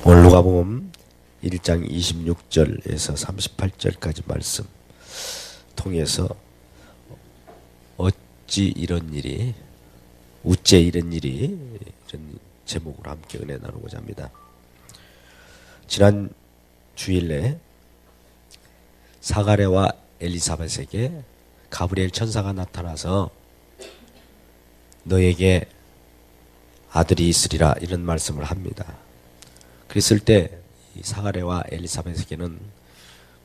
오늘 누가복음 1장 26절에서 38절까지 말씀 통해서 어찌 이런 일이, 우째 이런 일이, 이런 제목으로 함께 은혜 나누고자 합니다. 지난 주일에 사가랴와 엘리사벳에게 가브리엘 천사가 나타나서 너에게 아들이 있으리라 이런 말씀을 합니다. 그랬을 때 사가랴와 엘리사벳에게는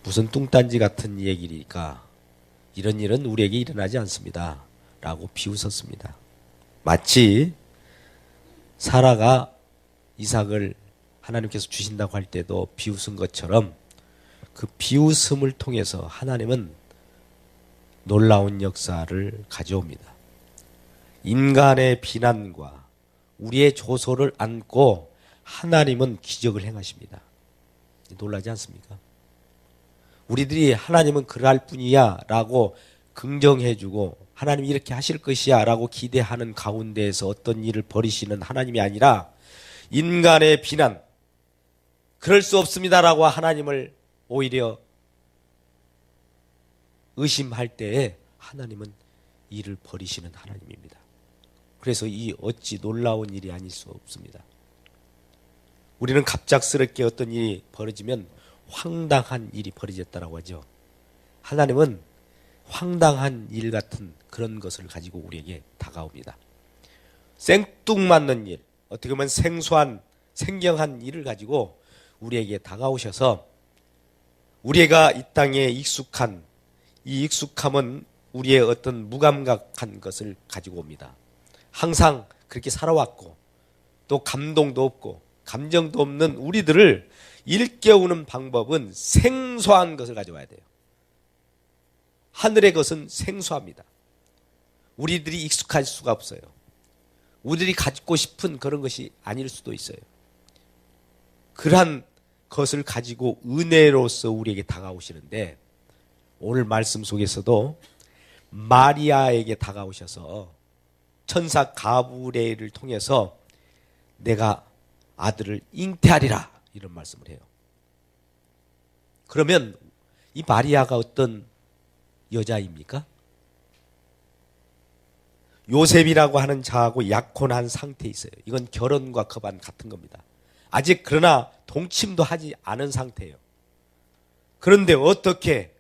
무슨 뚱딴지 같은 얘기니까 이런 일은 우리에게 일어나지 않습니다 라고 비웃었습니다. 마치 사라가 이삭을 하나님께서 주신다고 할 때도 비웃은 것처럼 그 비웃음을 통해서 하나님은 놀라운 역사를 가져옵니다. 인간의 비난과 우리의 조소를 안고 하나님은 기적을 행하십니다. 놀라지 않습니까? 우리들이 하나님은 그럴 뿐이야 라고 긍정해주고 하나님 이렇게 하실 것이야 라고 기대하는 가운데에서 어떤 일을 벌이시는 하나님이 아니라 인간의 비난, 그럴 수 없습니다 라고 하나님을 오히려 의심할 때에 하나님은 일을 벌이시는 하나님입니다. 그래서 이 어찌 놀라운 일이 아닐 수 없습니다. 우리는 갑작스럽게 어떤 일이 벌어지면 황당한 일이 벌어졌다라고 하죠. 하나님은 황당한 일 같은 그런 것을 가지고 우리에게 다가옵니다. 생뚱맞는 일, 어떻게 보면 생소한 생경한 일을 가지고 우리에게 다가오셔서 우리가 이 땅에 익숙한 이 익숙함은 우리의 어떤 무감각한 것을 가지고 옵니다. 항상 그렇게 살아왔고 또 감동도 없고 감정도 없는 우리들을 일깨우는 방법은 생소한 것을 가져와야 돼요. 하늘의 것은 생소합니다. 우리들이 익숙할 수가 없어요. 우리들이 갖고 싶은 그런 것이 아닐 수도 있어요. 그러한 것을 가지고 은혜로서 우리에게 다가오시는데 오늘 말씀 속에서도 마리아에게 다가오셔서 천사 가브리엘을 통해서 내가 아들을 잉태하리라 이런 말씀을 해요. 그러면 이 마리아가 어떤 여자입니까? 요셉이라고 하는 자하고 약혼한 상태에 있어요. 이건 결혼과 같은 겁니다. 아직 그러나 동침도 하지 않은 상태예요. 그런데 어떻게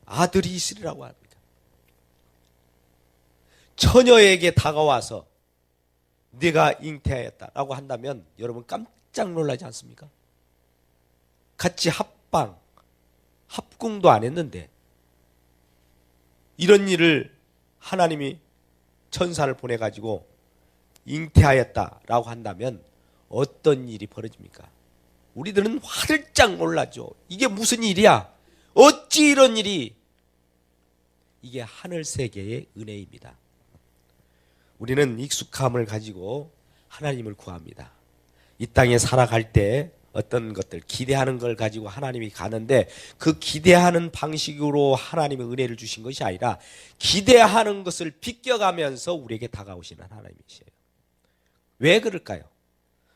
아들이 있으리라고 합니까? 처녀에게 다가와서 네가 잉태하였다라고 한다면 여러분 깜짝 놀라지 않습니까? 같이 합궁도 안 했는데 이런 일을 하나님이 천사를 보내가지고 잉태하였다라고 한다면 어떤 일이 벌어집니까? 우리들은 활짝 놀라죠. 이게 무슨 일이야? 어찌 이런 일이? 이게 하늘 세계의 은혜입니다. 우리는 익숙함을 가지고 하나님을 구합니다. 이 땅에 살아갈 때 어떤 것들 기대하는 걸 가지고 하나님이 가는데 그 기대하는 방식으로 하나님의 은혜를 주신 것이 아니라 기대하는 것을 비껴가면서 우리에게 다가오시는 하나님이시에요. 왜 그럴까요?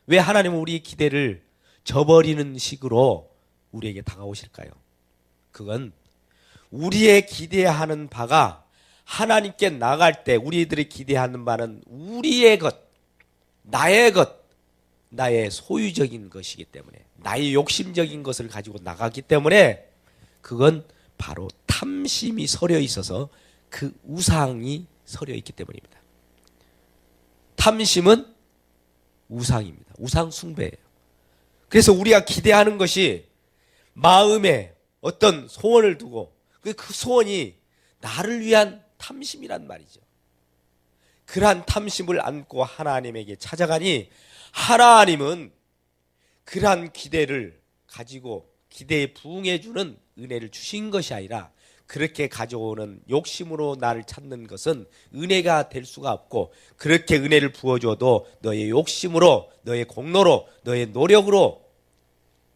왜 하나님은 우리의 기대를 저버리는 식으로 우리에게 다가오실까요? 그건 우리의 기대하는 바가 하나님께 나갈 때 우리들이 기대하는 바는 우리의 것, 나의 것, 나의 소유적인 것이기 때문에 나의 욕심적인 것을 가지고 나가기 때문에 그건 바로 탐심이 서려 있어서 그 우상이 서려 있기 때문입니다. 탐심은 우상입니다. 우상 숭배예요. 그래서 우리가 기대하는 것이 마음에 어떤 소원을 두고 그 소원이 나를 위한 탐심이란 말이죠. 그러한 탐심을 안고 하나님에게 찾아가니 하나님은 그러한 기대를 가지고 기대에 부응해주는 은혜를 주신 것이 아니라 그렇게 가져오는 욕심으로 나를 찾는 것은 은혜가 될 수가 없고 그렇게 은혜를 부어줘도 너의 욕심으로 너의 공로로 너의 노력으로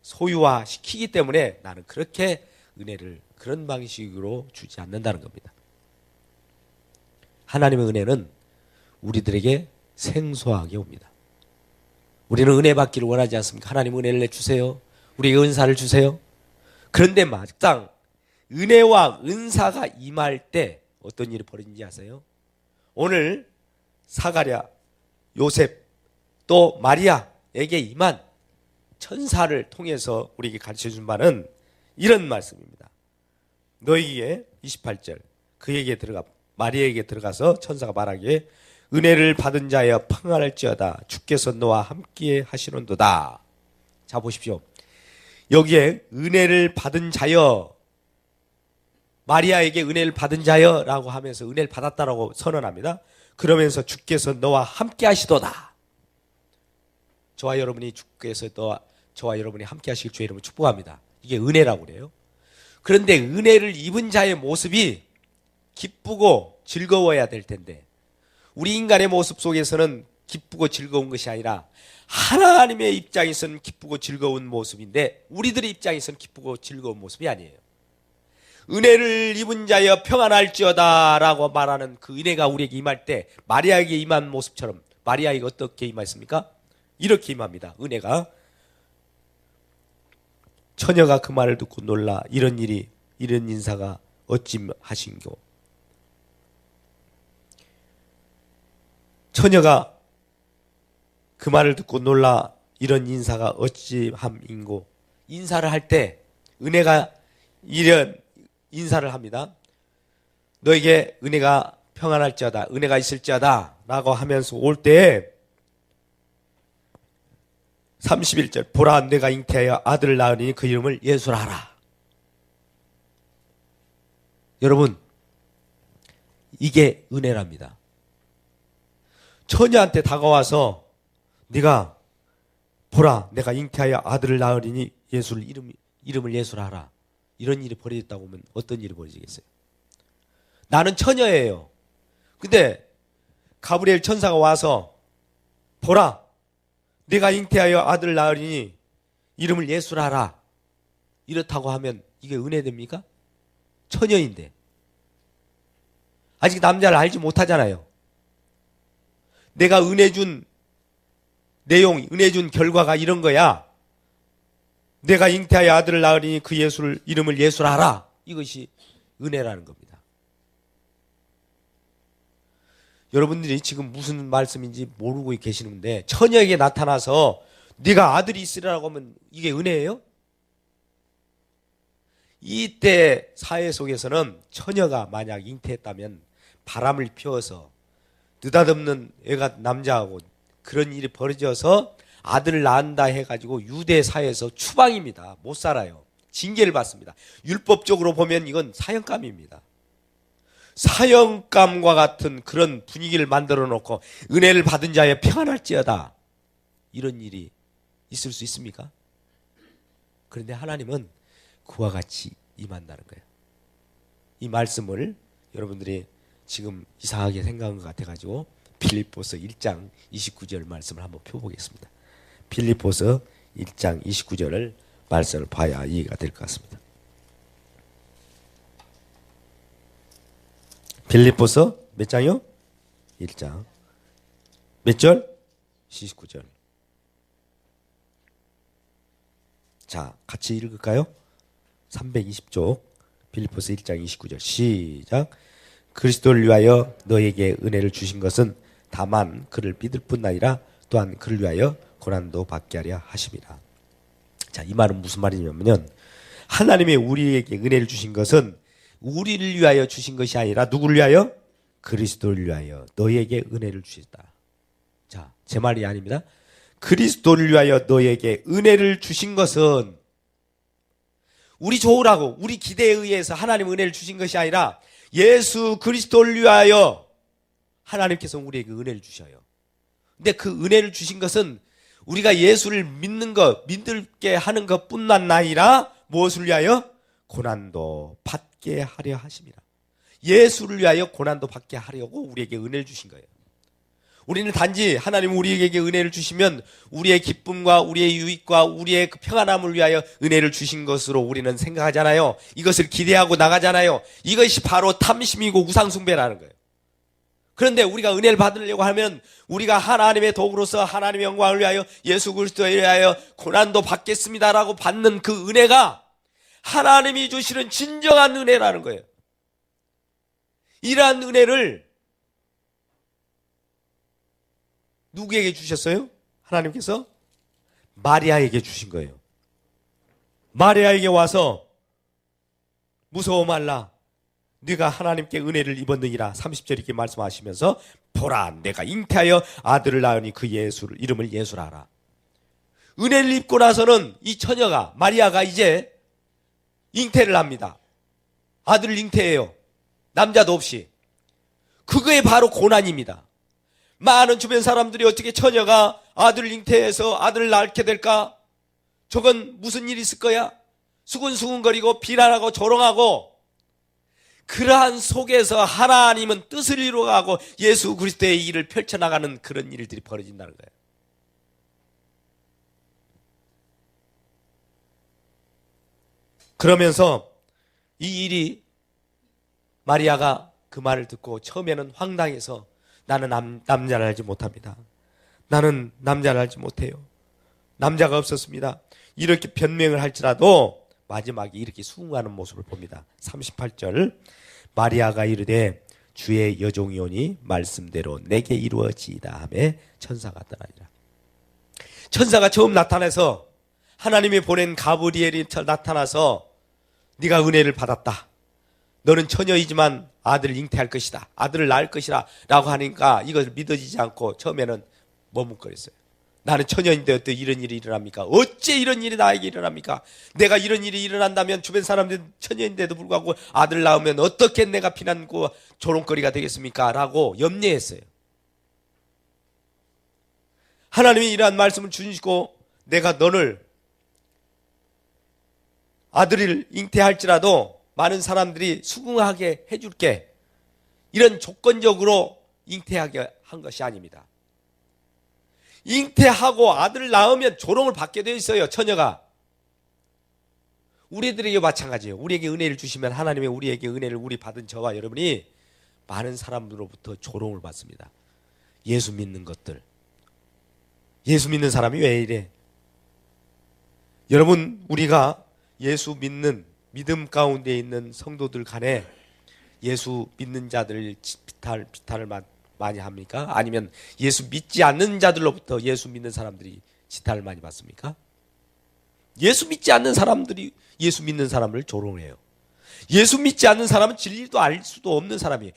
소유화시키기 때문에 나는 그렇게 은혜를 그런 방식으로 주지 않는다는 겁니다. 하나님의 은혜는 우리들에게 생소하게 옵니다. 우리는 은혜 받기를 원하지 않습니까? 하나님 은혜를 내주세요. 우리에게 은사를 주세요. 그런데 막상 은혜와 은사가 임할 때 어떤 일이 벌어진지 아세요? 오늘 사가랴, 요셉, 또 마리아에게 임한 천사를 통해서 우리에게 가르쳐준 바는 이런 말씀입니다. 너희에게 28절 그에게 들어가 마리아에게 들어가서 천사가 말하기에 은혜를 받은 자여 평안할지어다 주께서 너와 함께 하시는도다. 자 보십시오. 여기에 은혜를 받은 자여, 마리아에게 은혜를 받은 자여 라고 하면서 은혜를 받았다라고 선언합니다. 그러면서 주께서 너와 함께 하시도다. 저와 여러분이 주께서 저와 여러분이 함께 하시길 주의 이름으로 축복합니다. 이게 은혜라고 그래요. 그런데 은혜를 입은 자의 모습이 기쁘고 즐거워야 될 텐데 우리 인간의 모습 속에서는 기쁘고 즐거운 것이 아니라 하나님의 입장에서는 기쁘고 즐거운 모습인데 우리들의 입장에서는 기쁘고 즐거운 모습이 아니에요. 은혜를 입은 자여 평안할지어다 라고 말하는 그 은혜가 우리에게 임할 때 마리아에게 임한 모습처럼 마리아에게 어떻게 임했습니까? 이렇게 임합니다. 은혜가 처녀가 그 말을 듣고 놀라 이런 인사가 어찌 하신고. 처녀가 그 말을 듣고 놀라 이런 인사가 어찌함인고. 인사를 할 때 은혜가 이런 인사를 합니다. 너에게 은혜가 평안할지어다, 은혜가 있을지어다 라고 하면서 올 때 31절 보라 내가 잉태하여 아들을 낳으니 그 이름을 예수라 하라. 여러분 이게 은혜랍니다. 처녀한테 다가와서 네가 보라 내가 잉태하여 아들을 낳으리니 이름을 예수라 하라. 이런 일이 벌어졌다고 하면 어떤 일이 벌어지겠어요? 나는 처녀예요. 근데 가브리엘 천사가 와서 보라 내가 잉태하여 아들을 낳으리니 이름을 예수라 하라. 이렇다고 하면 이게 은혜됩니까? 처녀인데 아직 남자를 알지 못하잖아요. 내가 은혜 준 내용, 은혜 준 결과가 이런 거야. 내가 잉태하여 아들을 낳으리니 그 이름을 예수라 하라. 이것이 은혜라는 겁니다. 여러분들이 지금 무슨 말씀인지 모르고 계시는데 처녀에게 나타나서 네가 아들이 있으리라고 하면 이게 은혜예요? 이때 사회 속에서는 처녀가 만약 잉태했다면 바람을 피워서 느닷없는 애가 남자하고 그런 일이 벌어져서 아들을 낳는다 해가지고 유대 사회에서 추방입니다. 못 살아요. 징계를 받습니다. 율법적으로 보면 이건 사형감입니다. 사형감과 같은 그런 분위기를 만들어 놓고 은혜를 받은 자에 평안할지어다. 이런 일이 있을 수 있습니까? 그런데 하나님은 그와 같이 임한다는 거예요. 이 말씀을 여러분들이 지금 이상하게 생각한 것 같아가지고 빌립보서 1장 29절 말씀을 한번 펴보겠습니다. 빌립보서 1장 29절을 말씀을 봐야 이해가 될 것 같습니다. 빌립보서 몇 장이요? 1장 몇 절? 29절. 자, 같이 읽을까요? 320쪽 빌립보서 1장 29절 시작. 그리스도를 위하여 너에게 은혜를 주신 것은 다만 그를 믿을 뿐 아니라 또한 그를 위하여 고난도 받게 하려 하심이라. 자, 이 말은 무슨 말이냐면 하나님의 우리에게 은혜를 주신 것은 우리를 위하여 주신 것이 아니라 누구를 위하여? 그리스도를 위하여 너에게 은혜를 주셨다. 자, 제 말이 아닙니다. 그리스도를 위하여 너에게 은혜를 주신 것은 우리 좋으라고 우리 기대에 의해서 하나님 은혜를 주신 것이 아니라 예수 그리스도를 위하여 하나님께서 우리에게 은혜를 주셔요. 근데 그 은혜를 주신 것은 우리가 예수를 믿게 하는 것뿐 아니라 무엇을 위하여? 고난도 받게 하려 하심이라. 예수를 위하여 고난도 받게 하려고 우리에게 은혜를 주신 거예요. 우리는 단지 하나님 우리에게 은혜를 주시면 우리의 기쁨과 우리의 유익과 우리의 그 평안함을 위하여 은혜를 주신 것으로 우리는 생각하잖아요. 이것을 기대하고 나가잖아요. 이것이 바로 탐심이고 우상숭배라는 거예요. 그런데 우리가 은혜를 받으려고 하면 우리가 하나님의 도구로서 하나님의 영광을 위하여 예수 그리스도에 위하여 고난도 받겠습니다라고 받는 그 은혜가 하나님이 주시는 진정한 은혜라는 거예요. 이러한 은혜를 누구에게 주셨어요? 하나님께서 마리아에게 주신 거예요. 마리아에게 와서 무서워 말라, 네가 하나님께 은혜를 입었느니라 30절 이렇게 말씀하시면서 보라, 내가 잉태하여 아들을 낳으니 그 예수를 이름을 예수라 하라. 은혜를 입고 나서는 이 처녀가 마리아가 이제 잉태를 합니다. 아들을 잉태해요. 남자도 없이. 그거에 바로 고난입니다. 많은 주변 사람들이 어떻게 처녀가 아들을 잉태해서 아들을 낳게 될까? 저건 무슨 일이 있을 거야? 수근수근거리고 비난하고 조롱하고, 그러한 속에서 하나님은 뜻을 이루어가고 예수 그리스도의 일을 펼쳐나가는 그런 일들이 벌어진다는 거예요. 그러면서 이 일이 마리아가 그 말을 듣고 처음에는 황당해서 나는 남자를 알지 못합니다. 나는 남자를 알지 못해요. 남자가 없었습니다. 이렇게 변명을 할지라도 마지막에 이렇게 수긍하는 모습을 봅니다. 38절 마리아가 이르되 주의 여종이오니 말씀대로 내게 이루어지이다 하며 천사가 떠나니라. 천사가 처음 나타나서 하나님이 보낸 가브리엘이 나타나서 네가 은혜를 받았다. 너는 처녀이지만 아들을 잉태할 것이다. 아들을 낳을 것이다 라고 하니까 이것을 믿어지지 않고 처음에는 머뭇거렸어요. 나는 처녀인데 어떻게 이런 일이 일어납니까? 어째 이런 일이 나에게 일어납니까? 내가 이런 일이 일어난다면 주변 사람들 처녀인데도 불구하고 아들 낳으면 어떻게 내가 비난고 조롱거리가 되겠습니까? 라고 염려했어요. 하나님이 이러한 말씀을 주시고 내가 너를 아들을 잉태할지라도 많은 사람들이 수긍하게 해줄게. 이런 조건적으로 잉태하게 한 것이 아닙니다. 잉태하고 아들을 낳으면 조롱을 받게 되어 있어요. 처녀가. 우리들에게 마찬가지예요. 우리에게 은혜를 주시면 하나님의 우리에게 은혜를 우리 받은 저와 여러분이 많은 사람들로부터 조롱을 받습니다. 예수 믿는 것들. 예수 믿는 사람이 왜 이래? 여러분, 우리가 예수 믿는 믿음 가운데 있는 성도들 간에 예수 믿는 자들 비탈을 많이 합니까? 아니면 예수 믿지 않는 자들로부터 예수 믿는 사람들이 지탄을 많이 받습니까? 예수 믿지 않는 사람들이 예수 믿는 사람을 조롱해요. 예수 믿지 않는 사람은 진리도 알 수도 없는 사람이에요.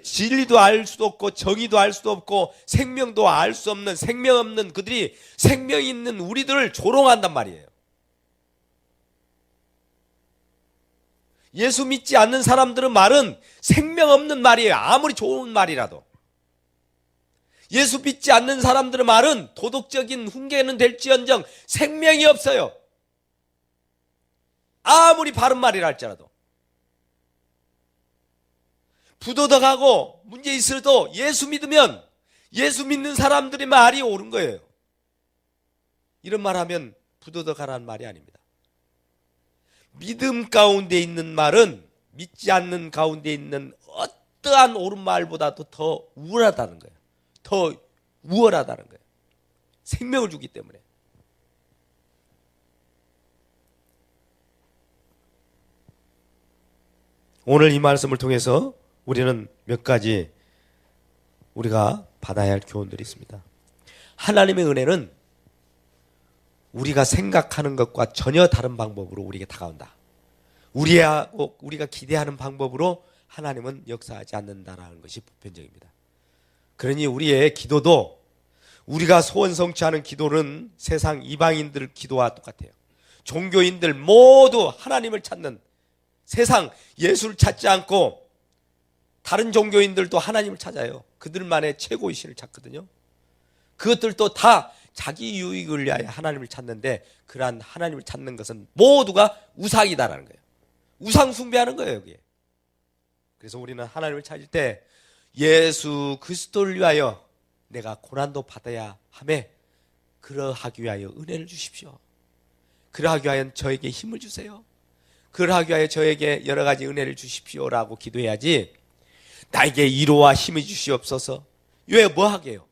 진리도 알 수도 없고 정의도 알 수도 없고 생명도 알 수 없는 생명 없는 그들이 생명 있는 우리들을 조롱한단 말이에요. 예수 믿지 않는 사람들은 말은 생명 없는 말이에요. 아무리 좋은 말이라도. 예수 믿지 않는 사람들의 말은 도덕적인 훈계는 될지언정 생명이 없어요. 아무리 바른 말이라 할지라도. 부도덕하고 문제 있어도 예수 믿으면 예수 믿는 사람들의 말이 옳은 거예요. 이런 말 하면 부도덕하라는 말이 아닙니다. 믿음 가운데 있는 말은 믿지 않는 가운데 있는 어떠한 옳은 말보다도 더 우월하다는 거예요. 더 우월하다는 거예요. 생명을 주기 때문에. 오늘 이 말씀을 통해서 우리는 몇 가지 우리가 받아야 할 교훈들이 있습니다. 하나님의 은혜는 우리가 생각하는 것과 전혀 다른 방법으로 우리에게 다가온다. 우리가 기대하는 방법으로 하나님은 역사하지 않는다라는 것이 보편적입니다. 그러니 우리의 기도도 우리가 소원 성취하는 기도는 세상 이방인들 기도와 똑같아요. 종교인들 모두 하나님을 찾는, 세상 예수를 찾지 않고 다른 종교인들도 하나님을 찾아요. 그들만의 최고의 신을 찾거든요. 그것들도 다 자기 유익을 위하여 하나님을 찾는데 그러한 하나님을 찾는 것은 모두가 우상이다라는 거예요. 우상 숭배하는 거예요, 여기에. 그래서 우리는 하나님을 찾을 때 예수 그리스도를 위하여 내가 고난도 받아야 하매 그러하기 위하여 은혜를 주십시오. 그러하기 위하여 저에게 힘을 주세요. 그러하기 위하여 저에게 여러 가지 은혜를 주십시오라고 기도해야지, 나에게 위로와 힘을 주시옵소서. 왜 뭐 하게요?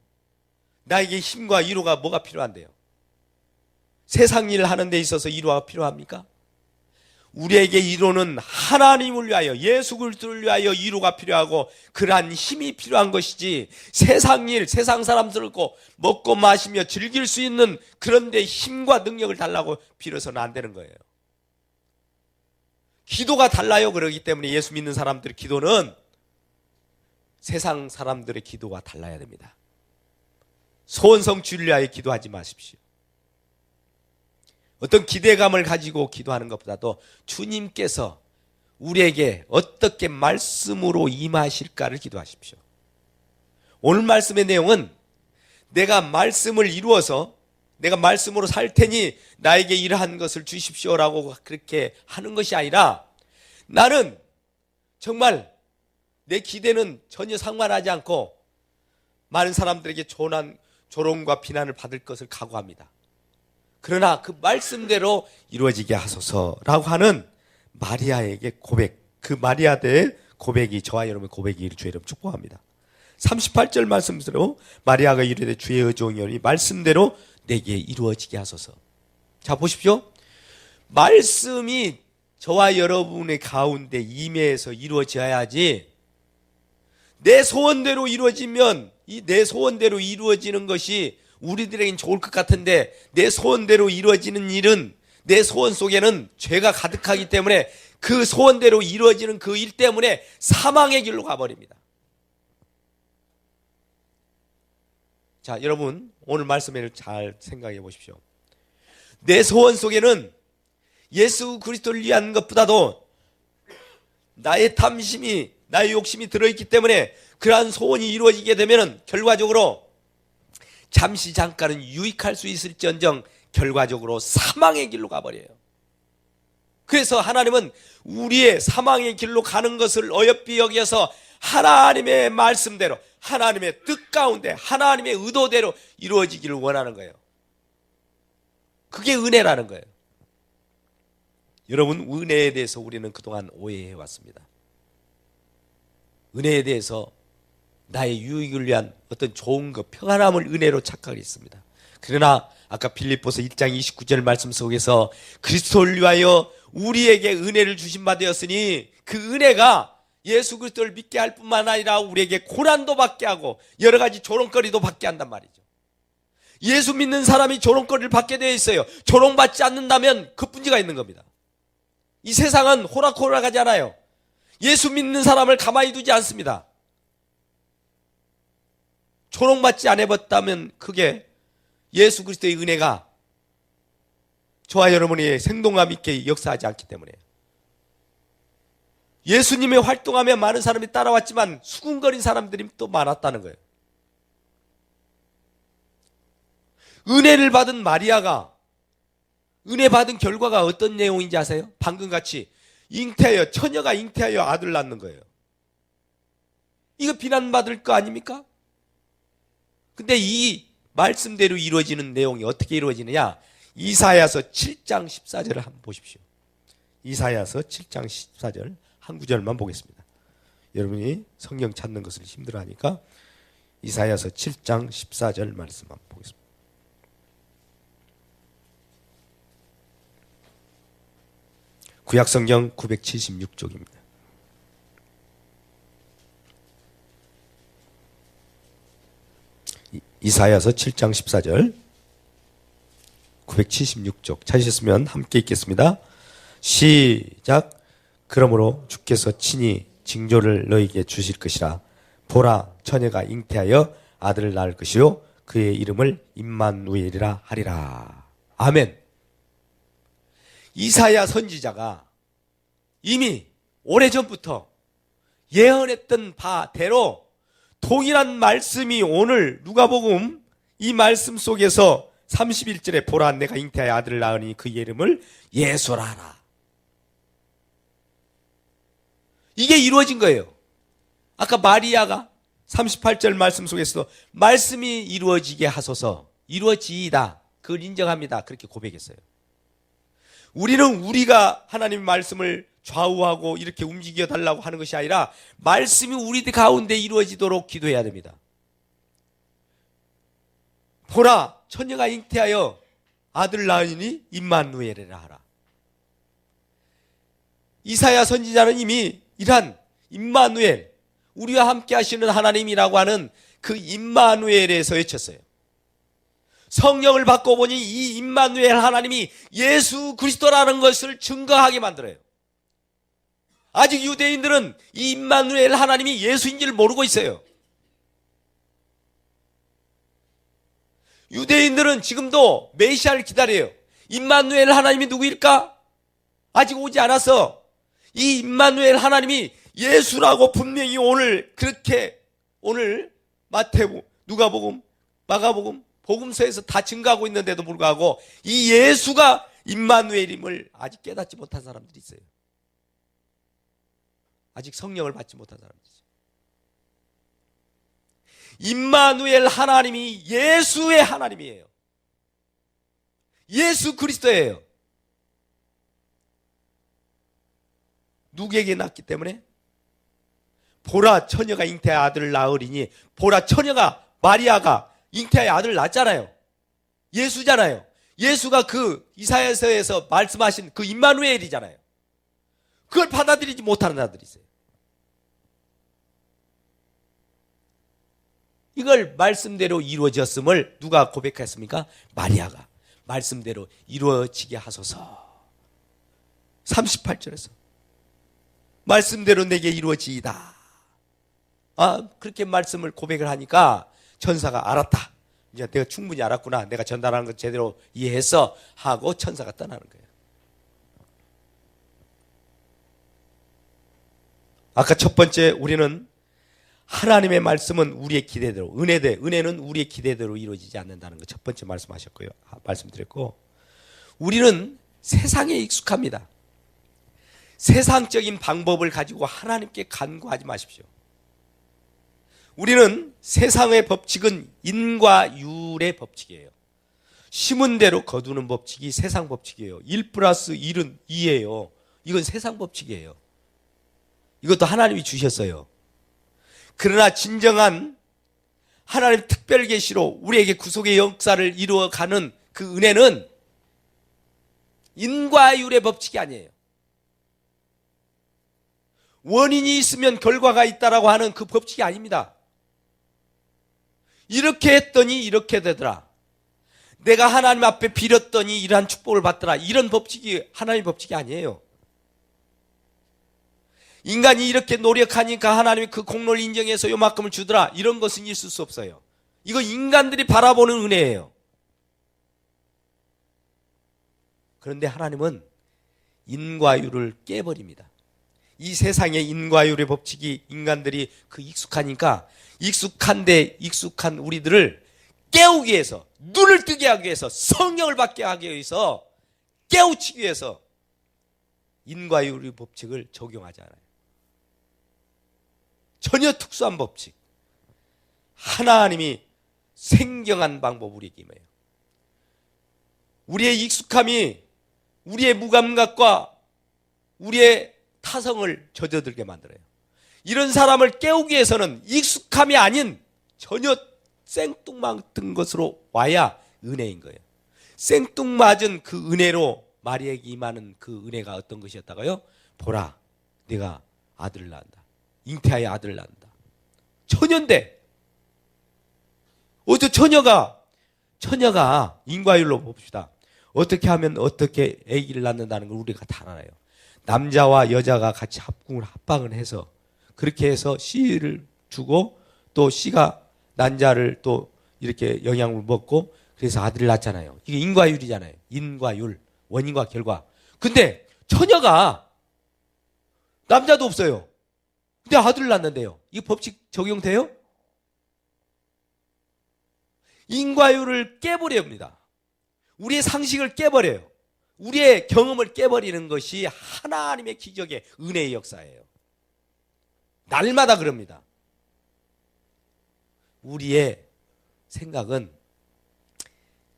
나에게 힘과 위로가 뭐가 필요한데요? 세상 일을 하는 데 있어서 위로가 필요합니까? 우리에게 위로는 하나님을 위하여, 예수 그리스도를 위하여 위로가 필요하고 그러한 힘이 필요한 것이지, 세상 일, 세상 사람들고 먹고 마시며 즐길 수 있는 그런 데 힘과 능력을 달라고 빌어서는 안 되는 거예요. 기도가 달라요. 그렇기 때문에 예수 믿는 사람들의 기도는 세상 사람들의 기도가 달라야 됩니다. 소원 성취를 위하여 기도하지 마십시오. 어떤 기대감을 가지고 기도하는 것보다도 주님께서 우리에게 어떻게 말씀으로 임하실까를 기도하십시오. 오늘 말씀의 내용은 내가 말씀을 이루어서 내가 말씀으로 살 테니 나에게 이러한 것을 주십시오라고 그렇게 하는 것이 아니라, 나는 정말 내 기대는 전혀 상관하지 않고 많은 사람들에게 조롱과 비난을 받을 것을 각오합니다. 그러나 그 말씀대로 이루어지게 하소서라고 하는 마리아에게 고백, 그 마리아의 고백이 저와 여러분의 고백이기를 주의 이름 축복합니다. 38절 말씀대로 마리아가 이르되 주의 의종이오니 말씀대로 내게 이루어지게 하소서. 자, 보십시오. 말씀이 저와 여러분의 가운데 임해서 이루어져야지, 내 소원대로 이루어지면 이 내 소원대로 이루어지는 것이 우리들에겐 좋을 것 같은데, 내 소원대로 이루어지는 일은, 내 소원 속에는 죄가 가득하기 때문에 그 소원대로 이루어지는 그 일 때문에 사망의 길로 가버립니다. 자, 여러분 오늘 말씀을 잘 생각해 보십시오. 내 소원 속에는 예수 그리스도를 위한 것보다도 나의 탐심이, 나의 욕심이 들어있기 때문에 그러한 소원이 이루어지게 되면 결과적으로 잠시 잠깐은 유익할 수 있을지언정 결과적으로 사망의 길로 가버려요. 그래서 하나님은 우리의 사망의 길로 가는 것을 어여삐 여겨서 하나님의 말씀대로, 하나님의 뜻 가운데, 하나님의 의도대로 이루어지기를 원하는 거예요. 그게 은혜라는 거예요. 여러분, 은혜에 대해서 우리는 그동안 오해해 왔습니다. 은혜에 대해서 나의 유익을 위한 어떤 좋은 것, 평안함을 은혜로 착각했습니다. 그러나 아까 빌립보서 1장 29절 말씀 속에서 그리스도를 위하여 우리에게 은혜를 주신 바 되었으니 그 은혜가 예수 그리스도를 믿게 할 뿐만 아니라 우리에게 고난도 받게 하고 여러 가지 조롱거리도 받게 한단 말이죠. 예수 믿는 사람이 조롱거리를 받게 되어 있어요. 조롱받지 않는다면 그 문제가 있는 겁니다. 이 세상은 호락호락하지 않아요. 예수 믿는 사람을 가만히 두지 않습니다. 조롱받지 않아봤다면 그게 예수 그리스도의 은혜가 저와 여러분이 생동감 있게 역사하지 않기 때문에, 예수님의 활동하며 많은 사람이 따라왔지만 수군거린 사람들이 또 많았다는 거예요. 은혜를 받은 마리아가 은혜 받은 결과가 어떤 내용인지 아세요? 방금 같이 잉태하여, 처녀가 잉태하여 아들 낳는 거예요. 이거 비난받을 거 아닙니까? 근데 이 말씀대로 이루어지는 내용이 어떻게 이루어지느냐? 이사야서 7장 14절을 한번 보십시오. 이사야서 7장 14절 한 구절만 보겠습니다. 여러분이 성경 찾는 것을 힘들어하니까 이사야서 7장 14절 말씀 한번 보겠습니다. 구약성경 976쪽입니다. 이사야서 7장 14절 976쪽 찾으셨으면 함께 읽겠습니다. 시작. 그러므로 주께서 친히 징조를 너희에게 주실 것이라. 보라, 처녀가 잉태하여 아들을 낳을 것이요 그의 이름을 임마누엘이라 하리라. 아멘. 이사야 선지자가 이미 오래전부터 예언했던 바대로 동일한 말씀이 오늘 누가복음 이 말씀 속에서 31절에 보라, 내가 잉태하여 아들을 낳으니 그의 이름을 예수라 하라. 이게 이루어진 거예요. 아까 마리아가 38절 말씀 속에서도 말씀이 이루어지게 하소서, 이루어지이다, 그걸 인정합니다, 그렇게 고백했어요. 우리는 우리가 하나님의 말씀을 좌우하고 이렇게 움직여 달라고 하는 것이 아니라 말씀이 우리 가운데 이루어지도록 기도해야 됩니다. 보라, 처녀가 잉태하여 아들 낳으니 임마누엘이라 하라. 이사야 선지자는 이미 이러한 임마누엘, 우리와 함께 하시는 하나님이라고 하는 그 임마누엘에서 외쳤어요. 성령을 받고 보니 이 임마누엘 하나님이 예수 그리스도라는 것을 증거하게 만들어요. 아직 유대인들은 이 임마누엘 하나님이 예수인지를 모르고 있어요. 유대인들은 지금도 메시아를 기다려요. 임마누엘 하나님이 누구일까? 아직 오지 않았어. 이 임마누엘 하나님이 예수라고 분명히 오늘 마태복음, 누가복음, 마가복음, 복음서에서 다 증거하고 있는데도 불구하고 이 예수가 임마누엘임을 아직 깨닫지 못한 사람들이 있어요. 아직 성령을 받지 못한 사람들이 있어요. 임마누엘 하나님이 예수의 하나님이에요. 예수 그리스도예요. 누구에게 낳기 때문에? 보라, 처녀가 잉태하여 아들을 낳으리니, 보라, 처녀가, 마리아가 잉태하여 아들을 낳았잖아요. 예수잖아요. 예수가 그 이사야서에서 말씀하신 그 임마누엘이잖아요. 그걸 받아들이지 못하는 자들이 있어요. 이걸 말씀대로 이루어졌음을 누가 고백했습니까? 마리아가. 말씀대로 이루어지게 하소서. 38절에서 말씀대로 내게 이루어지이다. 그렇게 말씀을 고백을 하니까 천사가 알았다. 이제 내가 충분히 알았구나. 내가 전달하는 것 제대로 이해했어. 하고 천사가 떠나는 거예요. 아까 첫 번째 우리는 하나님의 말씀은 우리의 기대대로, 은혜는 우리의 기대대로 이루어지지 않는다는 거 첫 번째 말씀하셨고요. 말씀드렸고, 우리는 세상에 익숙합니다. 세상적인 방법을 가지고 하나님께 간구하지 마십시오. 우리는 세상의 법칙은 인과 율의 법칙이에요. 심은 대로 거두는 법칙이 세상 법칙이에요. 1+1은 2예요. 이건 세상 법칙이에요. 이것도 하나님이 주셨어요. 그러나 진정한 하나님 특별 계시로 우리에게 구속의 역사를 이루어가는 그 은혜는 인과 율의 법칙이 아니에요. 원인이 있으면 결과가 있다라고 하는 그 법칙이 아닙니다. 이렇게 했더니 이렇게 되더라. 내가 하나님 앞에 빌었더니 이러한 축복을 받더라. 이런 법칙이 하나님의 법칙이 아니에요. 인간이 이렇게 노력하니까 하나님이 그 공로를 인정해서 요만큼을 주더라. 이런 것은 있을 수 없어요. 이거 인간들이 바라보는 은혜예요. 그런데 하나님은 인과율을 깨버립니다. 이 세상의 인과율의 법칙이 인간들이 그 익숙하니까 익숙한 우리들을 깨우기 위해서, 눈을 뜨게 하기 위해서, 성령을 받게 하기 위해서, 깨우치기 위해서 인과율의 법칙을 적용하지 않아요. 전혀 특수한 법칙. 하나님이 생경한 방법 우리에게 임해요. 우리의 익숙함이 우리의 무감각과 우리의 타성을 젖어들게 만들어요. 이런 사람을 깨우기 위해서는 익숙함이 아닌 전혀 생뚱맞은 것으로 와야 은혜인 거예요. 생뚱맞은 그 은혜로 마리아에게 임하는 그 은혜가 어떤 것이었다고요? 보라, 네가 아들을 낳는다. 잉태하여 아들을 낳는다. 처녀인데 어떻게 처녀가 인과율로 봅시다. 어떻게 하면 어떻게 아기를 낳는다는 걸 우리가 다 알아요. 남자와 여자가 같이 합방을 해서 그렇게 해서 씨를 주고 또 씨가 난자를 또 이렇게 영양을 먹고 그래서 아들을 낳잖아요. 이게 인과율이잖아요. 인과율, 원인과 결과. 근데 처녀가 남자도 없어요. 근데 아들을 낳는데요. 이 법칙 적용돼요? 인과율을 깨버립니다. 우리의 상식을 깨버려요. 우리의 경험을 깨버리는 것이 하나님의 기적의 은혜의 역사예요. 날마다 그럽니다. 우리의 생각은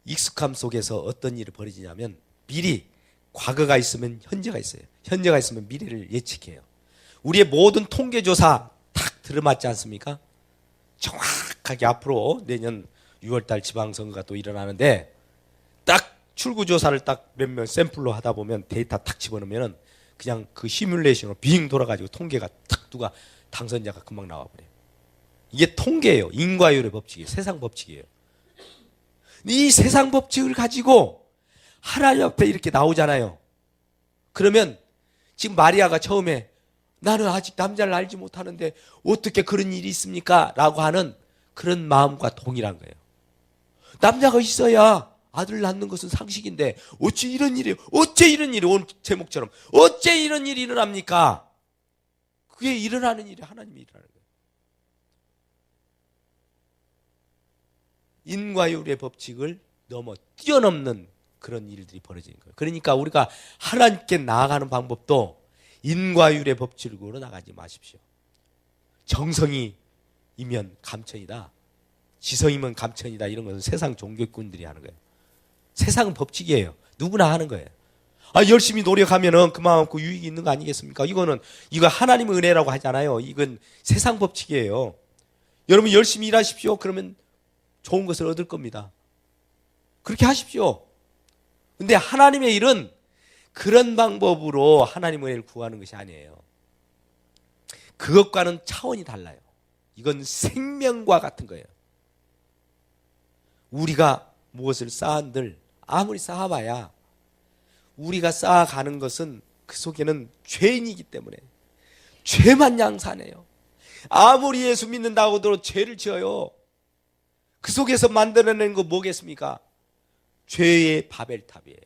익숙함 속에서 어떤 일이 벌어지냐면 미리 과거가 있으면 현재가 있어요. 현재가 있으면 미래를 예측해요. 우리의 모든 통계조사 딱 들어맞지 않습니까? 정확하게 앞으로 내년 6월달 지방선거가 또 일어나는데 딱 출구조사를 딱 몇 명 샘플로 하다 보면 데이터 탁 집어넣으면 그냥 그 시뮬레이션으로 빙 돌아가지고 통계가 탁 누가 당선자가 금방 나와버려요. 이게 통계예요. 인과율의 법칙이에요. 세상 법칙이에요. 이 세상 법칙을 가지고 하나님 앞에 이렇게 나오잖아요. 그러면 지금 마리아가 처음에 나는 아직 남자를 알지 못하는데 어떻게 그런 일이 있습니까? 라고 하는 그런 마음과 동일한 거예요. 남자가 있어야 아들을 낳는 것은 상식인데 어째 이런 일이 오늘 제목처럼 어째 이런 일이 일어납니까? 그게 일어나는 일이 하나님이 일어나는 거예요. 인과율의 법칙을 넘어 뛰어넘는 그런 일들이 벌어지는 거예요. 그러니까 우리가 하나님께 나아가는 방법도 인과율의 법칙으로 나가지 마십시오. 정성이면 감천이다. 지성이면 감천이다. 이런 것은 세상 종교꾼들이 하는 거예요. 세상은 법칙이에요. 누구나 하는 거예요. 열심히 노력하면은 그만큼 유익이 있는 거 아니겠습니까? 이거 하나님의 은혜라고 하잖아요. 이건 세상 법칙이에요. 여러분 열심히 일하십시오. 그러면 좋은 것을 얻을 겁니다. 그렇게 하십시오. 근데 하나님의 일은 그런 방법으로 하나님의 은혜를 구하는 것이 아니에요. 그것과는 차원이 달라요. 이건 생명과 같은 거예요. 우리가 무엇을 쌓은들 아무리 쌓아봐야 우리가 쌓아가는 것은 그 속에는 죄인이기 때문에 죄만 양산해요. 아무리 예수 믿는다고 하더라도 죄를 지어요. 그 속에서 만들어낸 거 뭐겠습니까? 죄의 바벨탑이에요.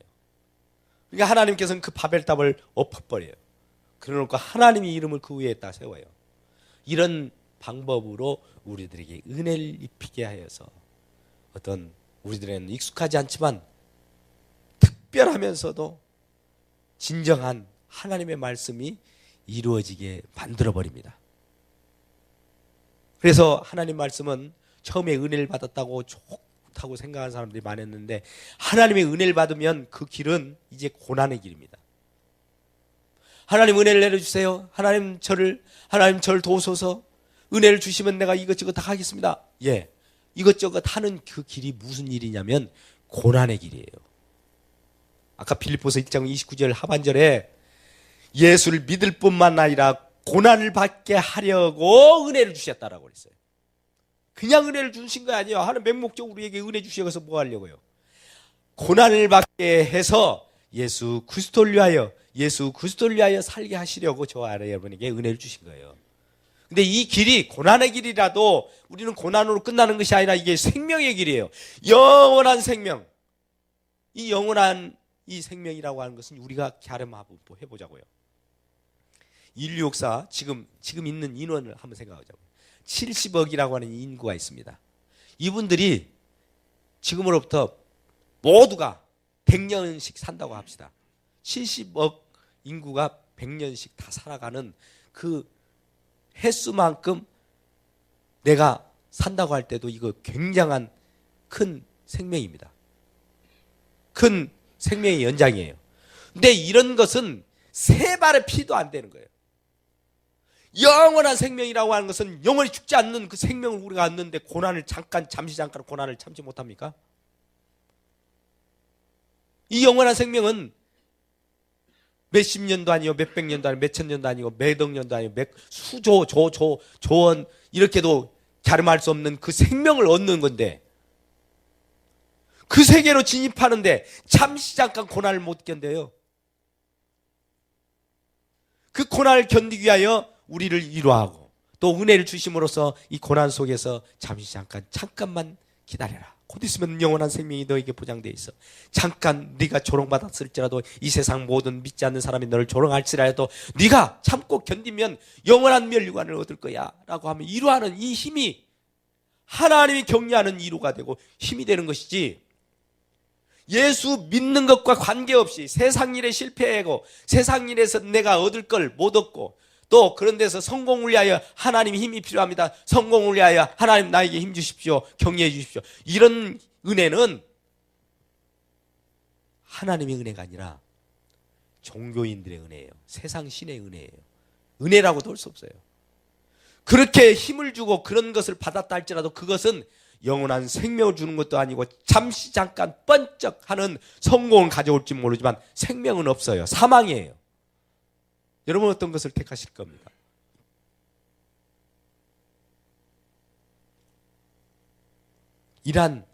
그러니까 하나님께서는 그 바벨탑을 엎어버려요. 그러니까 하나님의 이름을 그 위에다 세워요. 이런 방법으로 우리들에게 은혜를 입히게 하여서 어떤 우리들에게는 익숙하지 않지만 특별하면서도 진정한 하나님의 말씀이 이루어지게 만들어버립니다. 그래서 하나님 말씀은 처음에 은혜를 받았다고 좋다고 생각하는 사람들이 많았는데 하나님의 은혜를 받으면 그 길은 이제 고난의 길입니다. 하나님 은혜를 내려주세요. 하나님 저를 도우소서. 은혜를 주시면 내가 이것저것 다 하겠습니다. 예, 이것저것 하는 그 길이 무슨 일이냐면 고난의 길이에요. 아까 빌립보서 1장 29절 하반절에 예수를 믿을 뿐만 아니라 고난을 받게 하려고 은혜를 주셨다라고 그랬어요. 그냥 은혜를 주신 거 아니에요. 하나님 맹목적으로 우리에게 은혜 주셔서 뭐 하려고요? 고난을 받게 해서 예수 그리스도를 위하여 살게 하시려고 저와 여러분에게 은혜를 주신 거예요. 근데 이 길이 고난의 길이라도 우리는 고난으로 끝나는 것이 아니라 이게 생명의 길이에요. 영원한 생명. 이 영원한 이 생명이라고 하는 것은 우리가 해보자고요. 인류 역사 지금 있는 인원을 한번 생각하자고요. 70억이라고 하는 인구가 있습니다. 이분들이 지금으로부터 모두가 100년씩 산다고 합시다. 70억 인구가 100년씩 다 살아가는 그 횟수만큼 내가 산다고 할 때도 이거 굉장한 큰 생명입니다. 큰 생명의 연장이에요. 근데 이런 것은 세 발의 피도 안 되는 거예요. 영원한 생명이라고 하는 것은 영원히 죽지 않는 그 생명을 우리가 얻는데 잠시 잠깐 고난을 참지 못합니까? 이 영원한 생명은 몇십 년도 아니고 몇백 년도 아니고 몇천 년도 아니고 몇억 년도 아니고 조원 이렇게도 가름할 수 없는 그 생명을 얻는 건데 그 세계로 진입하는데 잠시 잠깐 고난을 못 견뎌요. 그 고난을 견디기 위하여 우리를 위로하고 또 은혜를 주심으로써 이 고난 속에서 잠시 잠깐만 기다려라. 곧 있으면 영원한 생명이 너에게 보장되어 있어. 잠깐 네가 조롱받았을지라도 이 세상 모든 믿지 않는 사람이 너를 조롱할지라도 네가 참고 견디면 영원한 면류관을 얻을 거야 라고 하면 위로하는 이 힘이 하나님이 격려하는 위로가 되고 힘이 되는 것이지, 예수 믿는 것과 관계없이 세상 일에 실패하고 세상 일에서 내가 얻을 걸 못 얻고 또 그런 데서 성공을 위하여 하나님 힘이 필요합니다. 성공을 위하여 하나님 나에게 힘 주십시오. 격려해 주십시오. 이런 은혜는 하나님의 은혜가 아니라 종교인들의 은혜예요. 세상 신의 은혜예요. 은혜라고도 할 수 없어요. 그렇게 힘을 주고 그런 것을 받았다 할지라도 그것은 영원한 생명을 주는 것도 아니고 잠시 잠깐 번쩍하는 성공을 가져올지 모르지만 생명은 없어요. 사망이에요. 여러분 어떤 것을 택하실 겁니까? 이러한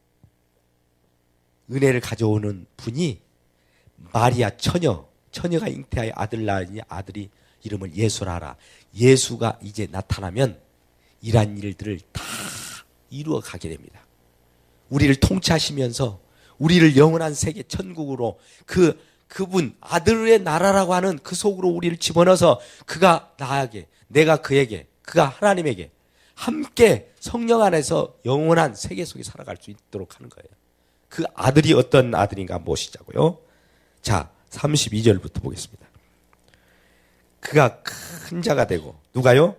은혜를 가져오는 분이 마리아 처녀가 잉태하여 아들 낳으니 아들이 이름을 예수라 하라. 예수가 이제 나타나면 이러한 일들을 다 이루어 가게 됩니다. 우리를 통치하시면서 우리를 영원한 세계 천국으로 그분 아들의 나라라고 하는 그 속으로 우리를 집어넣어서 그가 나에게, 내가 그에게, 그가 하나님에게 함께 성령 안에서 영원한 세계 속에 살아갈 수 있도록 하는 거예요. 그 아들이 어떤 아들인가 보시자고요. 자, 32절부터 보겠습니다. 그가 큰 자가 되고, 누가요?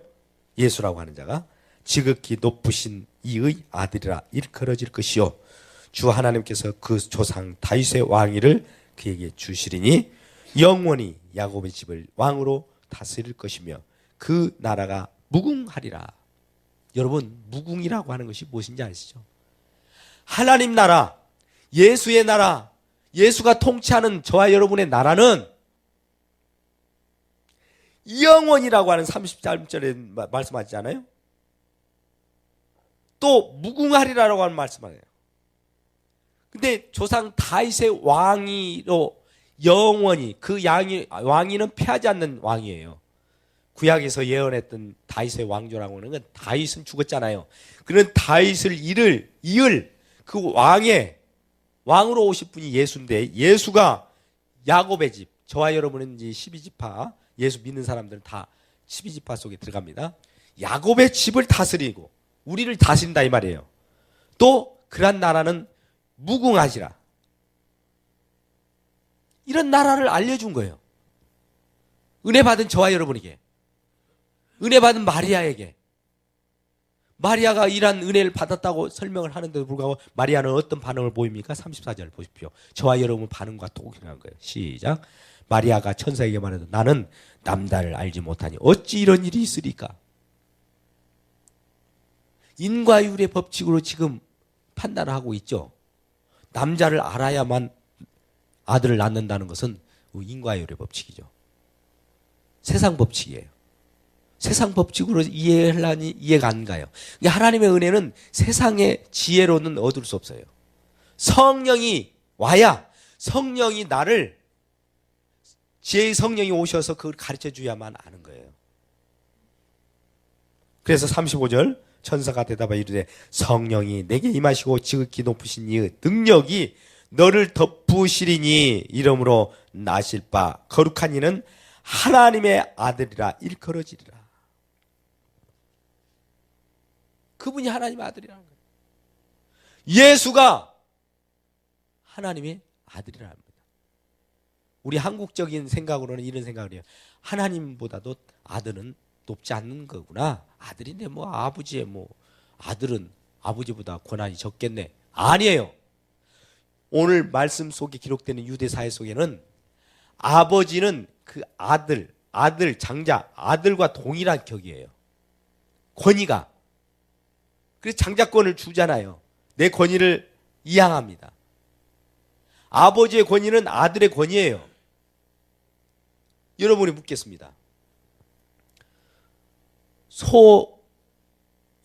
예수라고 하는 자가 지극히 높으신 이의 아들이라 일컬어질 것이요 주 하나님께서 그 조상 다윗의 왕위를 그에게 주시리니 영원히 야곱의 집을 왕으로 다스릴 것이며 그 나라가 무궁하리라. 여러분, 무궁이라고 하는 것이 무엇인지 아시죠? 하나님 나라, 예수의 나라, 예수가 통치하는 저와 여러분의 나라는 영원이라고 하는 33절에 말씀하지 않아요? 또 무궁하리라고 하는 말씀하네요. 근데 조상 다윗의 왕위로 영원히, 그 왕위는 패하지 않는 왕이에요. 구약에서 예언했던 다윗의 왕조라고 하는 건 다윗은 죽었잖아요. 그런 다윗을 이을 그 왕으로 오실 분이 예수인데, 예수가 야곱의 집, 저와 여러분은 이제 12지파, 예수 믿는 사람들은 다 12지파 속에 들어갑니다. 야곱의 집을 다스리고 우리를 다스린다 이 말이에요. 또 그런 나라는 무궁하시라. 이런 나라를 알려준 거예요. 은혜 받은 저와 여러분에게, 은혜 받은 마리아에게. 마리아가 이러한 은혜를 받았다고 설명을 하는데도 불구하고 마리아는 어떤 반응을 보입니까? 34절 보십시오. 저와 여러분 반응과 동일한 거예요. 시작. 마리아가 천사에게 말해도 나는 남자를 알지 못하니 어찌 이런 일이 있으리까? 인과율의 법칙으로 지금 판단을 하고 있죠. 남자를 알아야만 아들을 낳는다는 것은 인과율의 법칙이죠. 세상 법칙이에요. 세상 법칙으로 이해하려니 이해가 안 가요. 하나님의 은혜는 세상의 지혜로는 얻을 수 없어요. 성령이 와야, 성령이 나를, 지혜의 성령이 오셔서 그걸 가르쳐 줘야만 아는 거예요. 그래서 35절 천사가 대답하여 이르되 성령이 내게 임하시고 지극히 높으신 이의 능력이 너를 덮으시리니 이러므로 나실 바 거룩한 이는 하나님의 아들이라 일컬어지리라. 그분이 하나님의 아들이라는 거예요. 예수가 하나님의 아들이라는 겁니다. 우리 한국적인 생각으로는 이런 생각을 해요. 하나님보다도 아들은 높지 않는 거구나. 아들인데 뭐 아버지의 아들은 아버지보다 권한이 적겠네. 아니에요. 오늘 말씀 속에 기록되는 유대 사회 속에는 아버지는 그 아들, 장자, 아들과 동일한 격이에요. 권위가. 그래서 장자권을 주잖아요. 내 권위를 이양합니다. 아버지의 권위는 아들의 권위예요. 여러분이 묻겠습니다.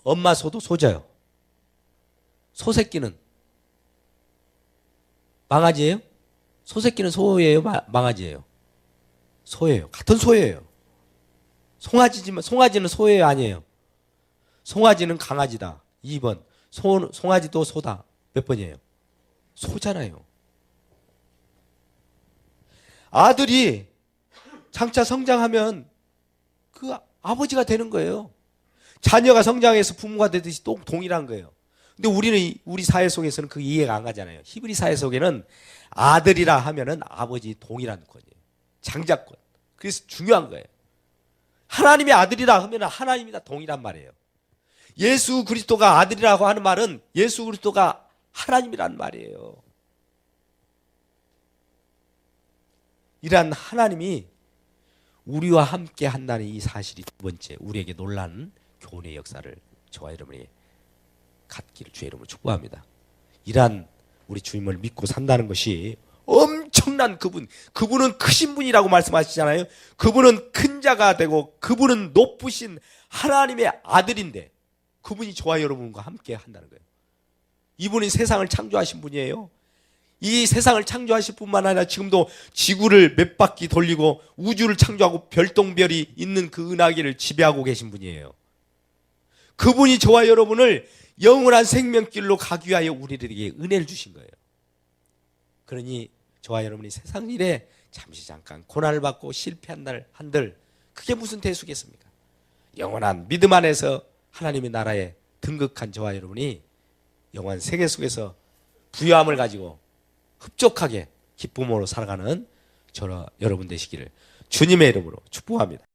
엄마 소도 소져요. 소새끼는 망아지예요? 소새끼는 소예요? 망아지예요? 소예요. 같은 소예요. 송아지는 소예요? 아니에요? 송아지는 강아지다. 2번. 송아지도 소다. 몇 번이에요? 소잖아요. 아들이 장차 성장하면 그 아버지가 되는 거예요. 자녀가 성장해서 부모가 되듯이 또 동일한 거예요. 근데 우리 사회 속에서는 그 이해가 안 가잖아요. 히브리 사회 속에는 아들이라 하면은 아버지 동일한 권이에요. 장자권. 그래서 중요한 거예요. 하나님의 아들이라 하면 하나님이다 동일한 말이에요. 예수 그리스도가 아들이라고 하는 말은 예수 그리스도가 하나님이란 말이에요. 이러한 하나님이 우리와 함께 한다는 이 사실이 두 번째 우리에게 놀라운 교훈의 역사를 저와 여러분이 갖기를 주의 이름으로 축복합니다. 이러한 우리 주님을 믿고 산다는 것이 엄청난 그분은 크신 분이라고 말씀하시잖아요. 그분은 큰 자가 되고 그분은 높으신 하나님의 아들인데 그분이 저와 여러분과 함께 한다는 거예요. 이분이 세상을 창조하신 분이에요. 이 세상을 창조하실 뿐만 아니라 지금도 지구를 몇 바퀴 돌리고 우주를 창조하고 별똥별이 있는 그 은하계를 지배하고 계신 분이에요. 그분이 저와 여러분을 영원한 생명길로 가기 위하여 우리들에게 은혜를 주신 거예요. 그러니 저와 여러분이 세상 일에 잠시 잠깐 고난을 받고 실패한 날 한들 그게 무슨 대수겠습니까? 영원한 믿음 안에서 하나님의 나라에 등극한 저와 여러분이 영원한 세계 속에서 부유함을 가지고 흡족하게 기쁨으로 살아가는 저와 여러분 되시기를 주님의 이름으로 축복합니다.